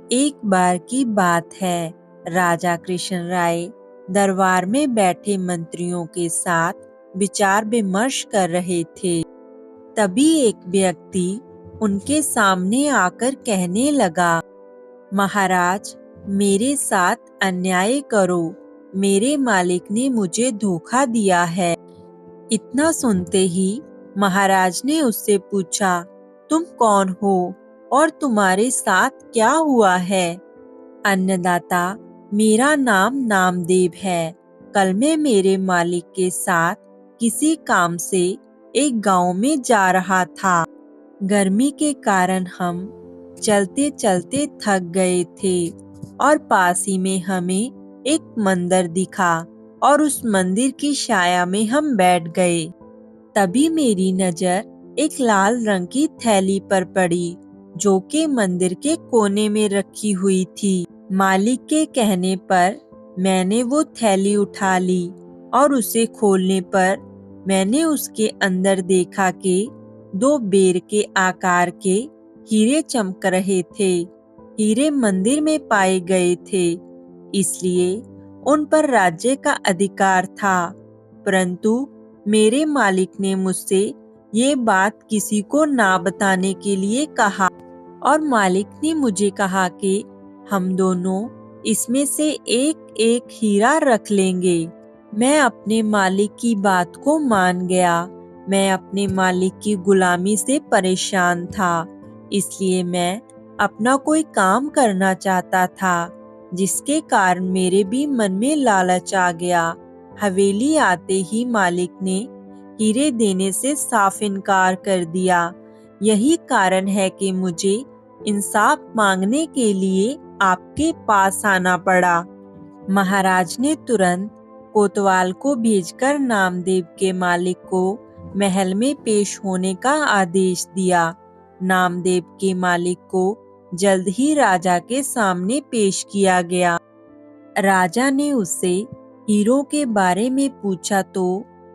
एक बार की बात है, राजा कृष्ण राय दरबार में बैठे मंत्रियों के साथ विचार विमर्श कर रहे थे। तभी एक व्यक्ति उनके सामने आकर कहने लगा, महाराज, मेरे साथ अन्याय करो, मेरे मालिक ने मुझे धोखा दिया है। इतना सुनते ही महाराज ने उससे पूछा, तुम कौन हो और तुम्हारे साथ क्या हुआ है? अन्नदाता, मेरा नाम नामदेव है। कल मैं मेरे मालिक के साथ किसी काम से एक गांव में जा रहा था। गर्मी के कारण हम चलते चलते थक गए थे और पास ही में हमें एक मंदिर दिखा और उस मंदिर की छाया में हम बैठ गए। तभी मेरी नजर एक लाल रंग की थैली पर पड़ी, जो कि मंदिर के कोने में रखी हुई थी। मालिक के कहने पर मैंने वो थैली उठा ली और उसे खोलने पर मैंने उसके अंदर देखा कि 2 बेर के आकार के हीरे चमक रहे थे। हीरे मंदिर में पाए गए थे, इसलिए उन पर राज्य का अधिकार था। परंतु मेरे मालिक ने मुझसे ये बात किसी को ना बताने के लिए कहा और मालिक ने मुझे कहा कि हम दोनों इसमें से एक एक हीरा रख लेंगे। मैं अपने मालिक की बात को मान गया। मैं अपने मालिक की गुलामी से परेशान था, इसलिए मैं अपना कोई काम करना चाहता था, जिसके कारण मेरे भी मन में लालच आ गया। हवेली आते ही मालिक ने हीरे देने से साफ इनकार कर दिया। यही कारण है कि मुझे इंसाफ मांगने के लिए आपके पास आना पड़ा। महाराज ने तुरंत कोतवाल को भेजकर नामदेव के मालिक को महल में पेश होने का आदेश दिया। नामदेव के मालिक को जल्द ही राजा के सामने पेश किया गया। राजा ने उससे हीरों के बारे में पूछा तो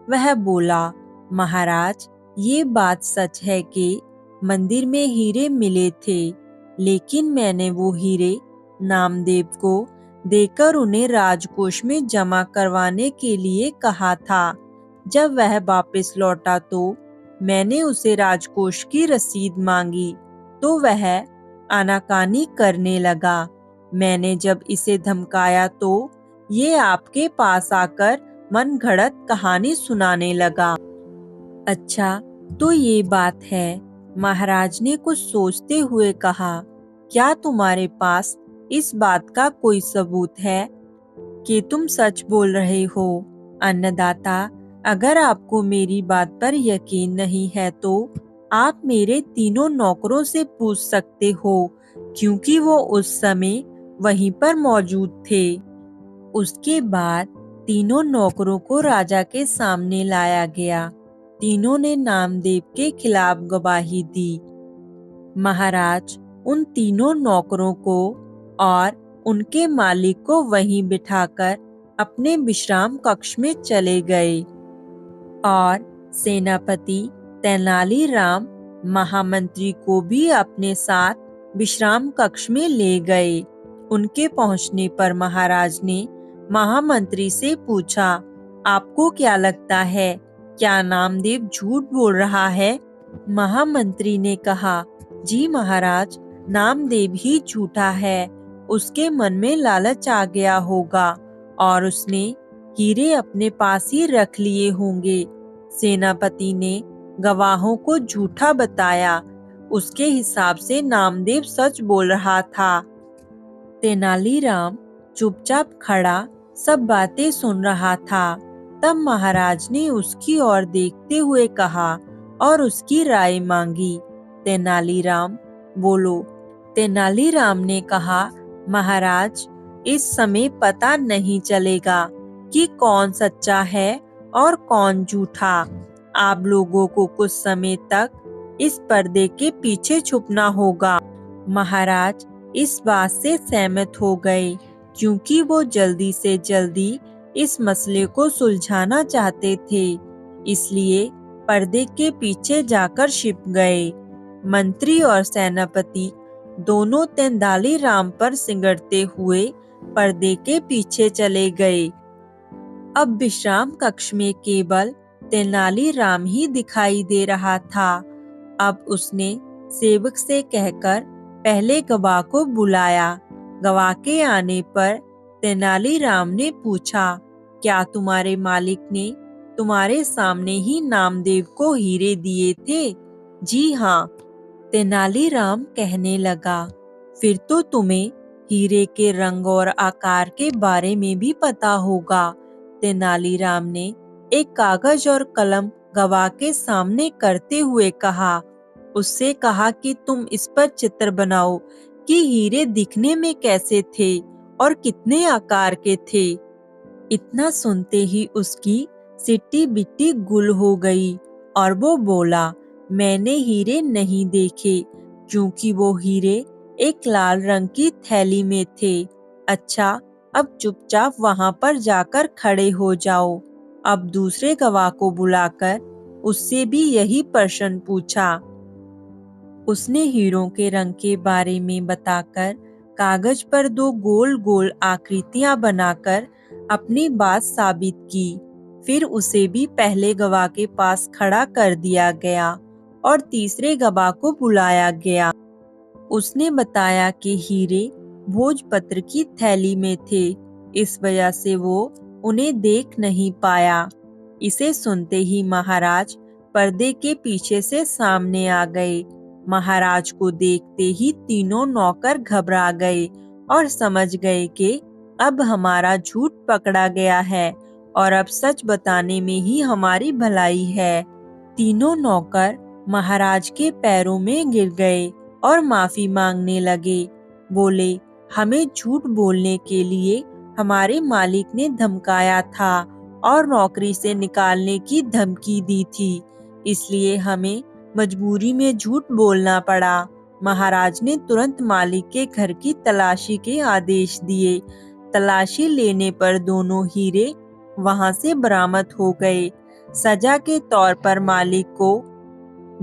वह बोला, महाराज, ये बात सच है कि मंदिर में हीरे मिले थे, लेकिन मैंने वो हीरे नामदेव को देकर उन्हें राजकोष में जमा करवाने के लिए कहा था। जब वह वापस लौटा तो मैंने उसे राजकोष की रसीद मांगी तो वह आनाकानी करने लगा। मैंने जब इसे धमकाया तो ये आपके पास आकर मन घड़त कहानी सुनाने लगा। अच्छा, तो ये बात है, महाराज ने कुछ सोचते हुए कहा। क्या तुम्हारे पास इस बात का कोई सबूत है कि तुम सच बोल रहे हो? अन्नदाता, अगर आपको मेरी बात पर यकीन नहीं है तो आप मेरे तीनों नौकरों से पूछ सकते हो, क्योंकि वो उस समय वहीं पर मौजूद थे। उसके बाद तीनों नौकरों को राजा के सामने लाया गया। तीनों ने नामदेव के खिलाफ गवाही दी। महाराज उन तीनों नौकरों को और उनके मालिक को वहीं बिठाकर अपने विश्राम कक्ष में चले गए और सेनापति तेनालीराम महामंत्री को भी अपने साथ विश्राम कक्ष में ले गए। उनके पहुंचने पर महाराज ने महामंत्री से पूछा, आपको क्या लगता है, क्या नामदेव झूठ बोल रहा है? महामंत्री ने कहा, जी महाराज, नामदेव ही झूठा है। उसके मन में लालच आ गया होगा और उसने हीरे अपने पास ही रख लिए होंगे। सेनापति ने गवाहों को झूठा बताया। उसके हिसाब से नामदेव सच बोल रहा था। तेनालीराम चुपचाप खड़ा सब बातें सुन रहा था। तब महाराज ने उसकी ओर देखते हुए कहा और उसकी राय मांगी। तेनालीराम, बोलो। तेनालीराम ने कहा, महाराज, इस समय पता नहीं चलेगा कि कौन सच्चा है और कौन झूठा। आप लोगों को कुछ समय तक इस पर्दे के पीछे छुपना होगा। महाराज इस बात से सहमत हो गए, क्योंकि वो जल्दी से जल्दी इस मसले को सुलझाना चाहते थे, इसलिए पर्दे के पीछे जाकर छिप गए। मंत्री और सेनापति दोनों तेनालीराम पर सिंगड़ते हुए पर्दे के पीछे चले गए। अब विश्राम कक्ष में केवल तेनालीराम ही दिखाई दे रहा था। अब उसने सेवक से कहकर पहले गवाह को बुलाया। गवाह के आने पर तेनालीराम ने पूछा, क्या तुम्हारे मालिक ने तुम्हारे सामने ही नामदेव को हीरे दिए थे? जी हाँ, तेनालीराम कहने लगा। फिर तो तुम्हें हीरे के रंग और आकार के बारे में भी पता होगा। तेनालीराम ने एक कागज और कलम गवाह के सामने करते हुए कहा। उससे कहा कि तुम इस पर चित्र बनाओ कि हीरे दिखने में कैसे थे और कितने आकार के थे। इतना सुनते ही उसकी सिट्टी बिट्टी गुल हो गई और वो बोला, मैंने हीरे नहीं देखे, क्योंकि वो हीरे एक लाल रंग की थैली में थे। अच्छा, अब चुपचाप वहां पर जाकर खड़े हो जाओ। अब दूसरे गवाह को बुलाकर उससे भी यही प्रश्न पूछा। उसने हीरों के रंग के बारे में बताकर कागज पर दो गोल गोल आकृतियां बनाकर अपनी बात साबित की। फिर उसे भी पहले गवाह के पास खड़ा कर दिया गया और तीसरे गवाह को बुलाया गया। उसने बताया कि हीरे भोजपत्र की थैली में थे, इस वजह से वो उन्हें देख नहीं पाया। इसे सुनते ही महाराज पर्दे के पीछे से सामने आ गए। महाराज को देखते ही तीनों नौकर घबरा गए और समझ गए कि अब हमारा झूठ पकड़ा गया है और अब सच बताने में ही हमारी भलाई है। तीनों नौकर महाराज के पैरों में गिर गए और माफी मांगने लगे। बोले, हमें झूठ बोलने के लिए हमारे मालिक ने धमकाया था और नौकरी से निकालने की धमकी दी थी, इसलिए हमें मजबूरी में झूठ बोलना पड़ा। महाराज ने तुरंत मालिक के घर की तलाशी के आदेश दिए। तलाशी लेने पर दोनों हीरे वहां से बरामद हो गए। सजा के तौर पर मालिक को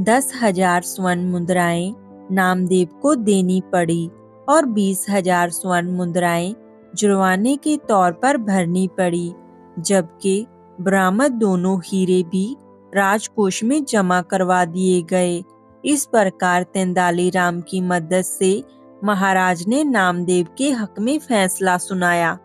10,000 स्वर्ण मुद्राएं नामदेव को देनी पड़ी और 20,000 स्वर्ण मुद्राएं जुर्माने के तौर पर भरनी पड़ी, जबकि बरामद दोनों हीरे भी राजकोष में जमा करवा दिए गए। इस प्रकार तेनालीराम की मदद से महाराज ने नामदेव के हक में फैसला सुनाया।